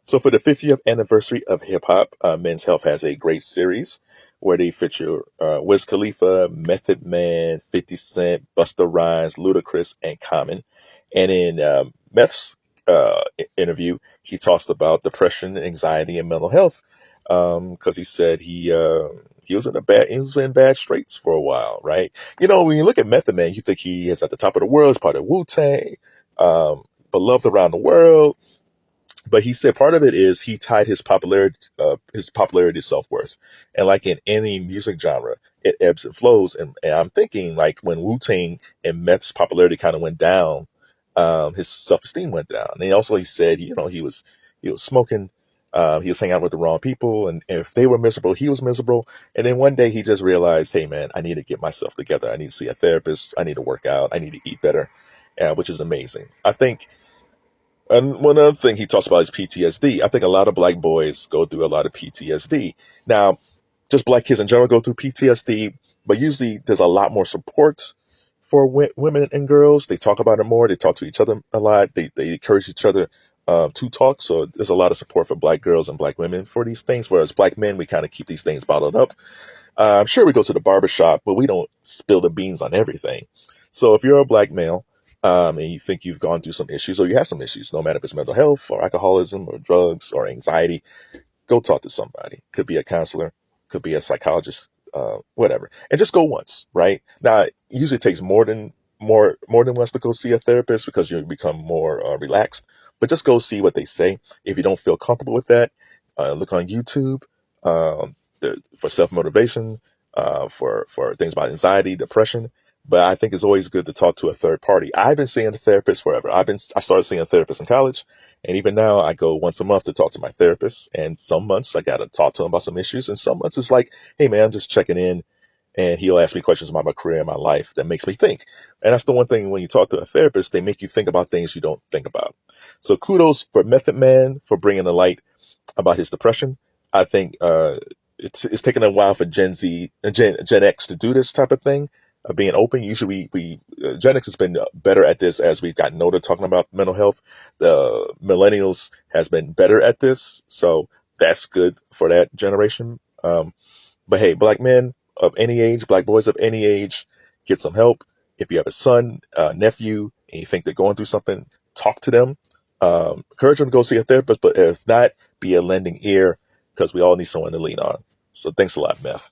So for the 50th anniversary of hip hop, Men's Health has a great series where they feature Wiz Khalifa, Method Man, 50 Cent, Busta Rhymes, Ludacris, and Common. And in Meth's interview, he talks about depression, anxiety, and mental health because he said he was in bad straits for a while, right? You know, when you look at Method Man, you think he is at the top of the world, he's part of Wu-Tang, beloved around the world, but he said part of it is he tied his popularity to self-worth, and like in any music genre, it ebbs and flows. And I'm thinking like when Wu-Tang and Meth's popularity kind of went down, his self-esteem went down. And he said, you know, he was smoking, he was hanging out with the wrong people, and if they were miserable, he was miserable. And then one day he just realized, hey man, I need to get myself together. I need to see a therapist. I need to work out. I need to eat better, which is amazing. I think and one other thing he talks about is PTSD. I think a lot of black boys go through a lot of PTSD. Now, just black kids in general go through PTSD, but usually there's a lot more support for women and girls. They talk about it more. They talk to each other a lot. They encourage each other to talk. So there's a lot of support for black girls and black women for these things. Whereas black men, we kind of keep these things bottled up. I'm sure we go to the barbershop, but we don't spill the beans on everything. So if you're a black male, and you think you've gone through some issues or you have some issues, no matter if it's mental health or alcoholism or drugs or anxiety, go talk to somebody. Could be a counselor, could be a psychologist, whatever. And just go once, right? Now, it usually takes more than once to go see a therapist because you become more relaxed. But just go see what they say. If you don't feel comfortable with that, look on YouTube um, for self motivation, for things about anxiety, depression. But I think it's always good to talk to a third party. I've been seeing a therapist forever. I started seeing a therapist in college, and even now I go once a month to talk to my therapist. And some months I got to talk to him about some issues, and some months it's like, hey man, I'm just checking in, and he'll ask me questions about my career and my life that makes me think. And that's the one thing when you talk to a therapist, they make you think about things you don't think about. So kudos for Method Man for bringing the light about his depression. I think it's taken a while for Gen X to do this type of thing, being open. Usually, we Gen X has been better at this as we've gotten older, talking about mental health. The millennials has been better at this, so that's good for that generation. But hey, black men of any age, black boys of any age, get some help. If you have a son, nephew, and you think they're going through something, talk to them. Encourage them to go see a therapist, but if not, be a lending ear because we all need someone to lean on. So thanks a lot, Meth.